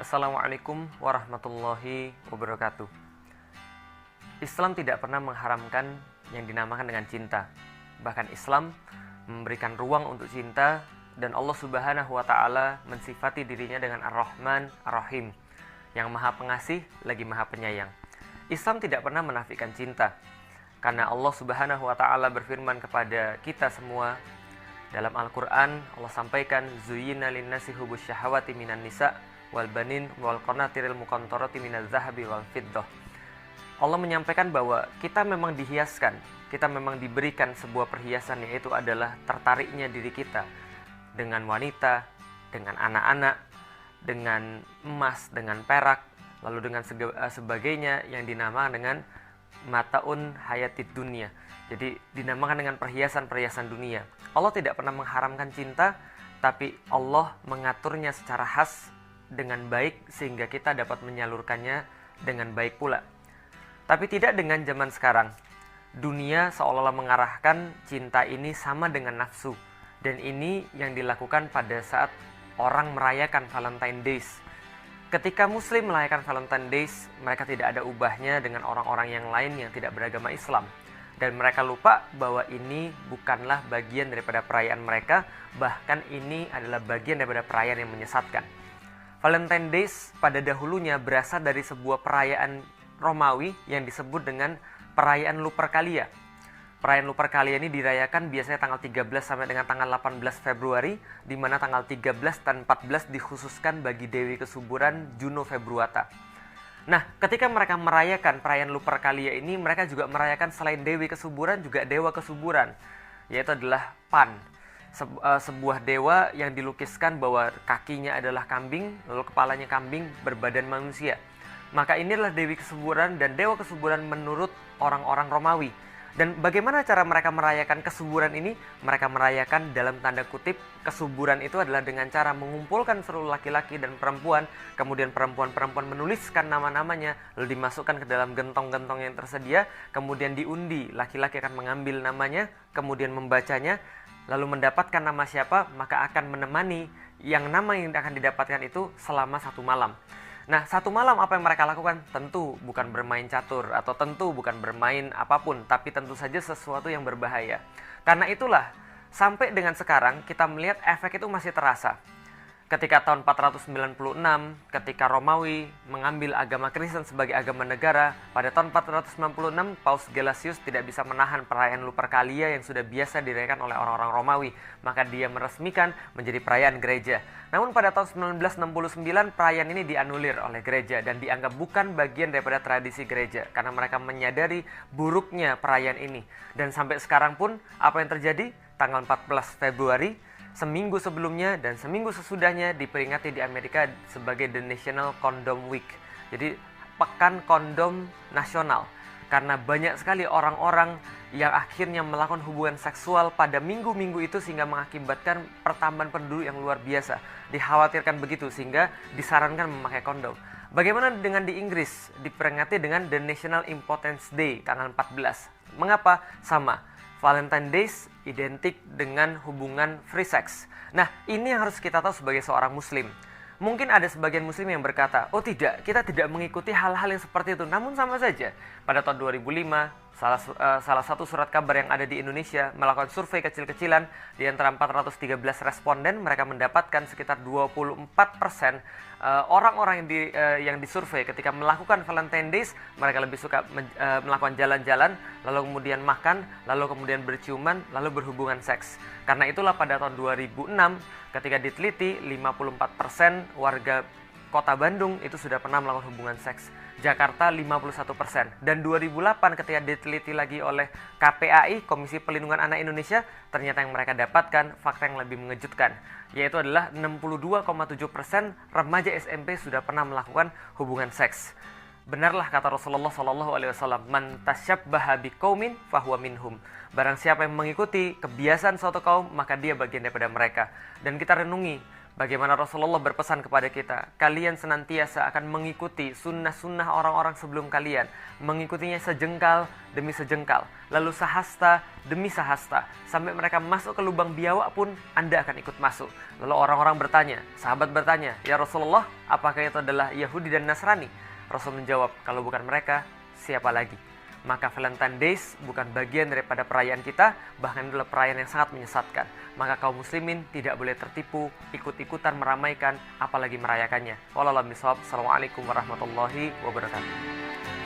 Assalamualaikum warahmatullahi wabarakatuh. Islam tidak pernah mengharamkan yang dinamakan dengan cinta. Bahkan Islam memberikan ruang untuk cinta, dan Allah Subhanahu wa Ta'ala mensifati dirinya dengan Ar-Rahman Ar-Rahim, yang Maha Pengasih lagi Maha Penyayang. Islam tidak pernah menafikan cinta, karena Allah Subhanahu wa Ta'ala berfirman kepada kita semua dalam Al-Quran. Allah sampaikan, Zuyyina linnasi hubbus syahawati minan nisa wal banin wal qanatiril muqantarati minaz zahabi wal fiddah. Allah menyampaikan bahwa kita memang dihiaskan, kita memang diberikan sebuah perhiasan, yaitu adalah tertariknya diri kita dengan wanita, dengan anak-anak, dengan emas, dengan perak, lalu dengan sebagainya yang dinamakan dengan mataun hayatid dunia. Jadi dinamakan dengan perhiasan-perhiasan dunia. Allah tidak pernah mengharamkan cinta, tapi Allah mengaturnya secara khas dengan baik sehingga kita dapat menyalurkannya dengan baik pula. Tapi tidak dengan zaman sekarang. Dunia seolah-olah mengarahkan cinta ini sama dengan nafsu, dan ini yang dilakukan pada saat orang merayakan Valentine Days. Ketika Muslim merayakan Valentine Days, mereka tidak ada ubahnya dengan orang-orang yang lain yang tidak beragama Islam. Dan mereka lupa bahwa ini bukanlah bagian daripada perayaan mereka, bahkan ini adalah bagian daripada perayaan yang menyesatkan. Valentine Days pada dahulunya berasal dari sebuah perayaan Romawi yang disebut dengan perayaan Lupercalia. Perayaan Lupercalia ini dirayakan biasanya tanggal 13 sampai dengan tanggal 18 Februari, di mana tanggal 13 dan 14 dikhususkan bagi Dewi Kesuburan Juno Februata. Nah, ketika mereka merayakan perayaan Lupercalia ini, mereka juga merayakan selain Dewi Kesuburan juga Dewa Kesuburan, yaitu adalah Pan. Sebuah dewa yang dilukiskan bahwa kakinya adalah kambing, lalu kepalanya kambing berbadan manusia. Maka inilah Dewi Kesuburan dan Dewa Kesuburan menurut orang-orang Romawi. Dan bagaimana cara mereka merayakan kesuburan ini? Mereka merayakan dalam tanda kutip kesuburan itu adalah dengan cara mengumpulkan seluruh laki-laki dan perempuan, kemudian perempuan-perempuan menuliskan nama-namanya, lalu dimasukkan ke dalam gentong-gentong yang tersedia, kemudian diundi, laki-laki akan mengambil namanya, kemudian membacanya, lalu mendapatkan nama siapa, maka akan menemani yang nama yang akan didapatkan itu selama 1 malam. Nah, 1 malam apa yang mereka lakukan? Tentu bukan bermain catur, atau tentu bukan bermain apapun, tapi tentu saja sesuatu yang berbahaya. Karena itulah, sampai dengan sekarang kita melihat efek itu masih terasa. Ketika tahun 496, ketika Romawi mengambil agama Kristen sebagai agama negara, pada tahun 496 Paus Gelasius tidak bisa menahan perayaan Lupercalia yang sudah biasa dirayakan oleh orang-orang Romawi, maka dia meresmikan menjadi perayaan gereja. Namun pada tahun 1969 perayaan ini dianulir oleh gereja dan dianggap bukan bagian daripada tradisi gereja, karena mereka menyadari buruknya perayaan ini. Dan sampai sekarang pun apa yang terjadi? Tanggal 14 Februari seminggu sebelumnya dan seminggu sesudahnya diperingati di Amerika sebagai The National Condom Week. Jadi pekan kondom nasional. Karena banyak sekali orang-orang yang akhirnya melakukan hubungan seksual pada minggu-minggu itu sehingga mengakibatkan pertambahan penduduk yang luar biasa. Dikhawatirkan begitu sehingga disarankan memakai kondom. Bagaimana dengan di Inggris? Diperingati dengan The National Impotence Day tanggal 14. Mengapa? Sama. Valentine Days identik dengan hubungan free sex. Nah, ini yang harus kita tahu sebagai seorang muslim. Mungkin ada sebagian muslim yang berkata, oh tidak, kita tidak mengikuti hal-hal yang seperti itu. Namun sama saja, pada tahun 2005, salah satu surat kabar yang ada di Indonesia melakukan survei kecil-kecilan. Di antara 413 responden, mereka mendapatkan sekitar 24% orang-orang yang disurvei ketika melakukan Valentine Days, mereka lebih suka melakukan jalan-jalan, lalu kemudian makan, lalu kemudian berciuman, lalu berhubungan seks. Karena itulah pada tahun 2006, ketika diteliti, 54% warga Kota Bandung itu sudah pernah melakukan hubungan seks. Jakarta 51%. Dan 2008 ketika diteliti lagi oleh KPAI, Komisi Pelindungan Anak Indonesia, ternyata yang mereka dapatkan fakta yang lebih mengejutkan, yaitu adalah 62,7% remaja SMP sudah pernah melakukan hubungan seks. Benarlah kata Rasulullah SAW, man tasyabbaha biqaumin fahuwa minhum. Barang siapa yang mengikuti kebiasaan suatu kaum, maka dia bagian daripada mereka. Dan kita renungi, Bagaimana Rasulullah berpesan kepada kita, kalian senantiasa akan mengikuti sunnah-sunnah orang-orang sebelum kalian, mengikutinya sejengkal demi sejengkal, lalu sahasta demi sahasta, sampai mereka masuk ke lubang biawak pun Anda akan ikut masuk. Lalu orang-orang bertanya, sahabat bertanya, ya Rasulullah, apakah itu adalah Yahudi dan Nasrani? Rasul menjawab, kalau bukan mereka, siapa lagi? Maka Valentine Days bukan bagian daripada perayaan kita, bahkan adalah perayaan yang sangat menyesatkan. Maka kaum muslimin tidak boleh tertipu, ikut-ikutan meramaikan, apalagi merayakannya. Wallahu a'lam bishawab. Assalamualaikum warahmatullahi wabarakatuh.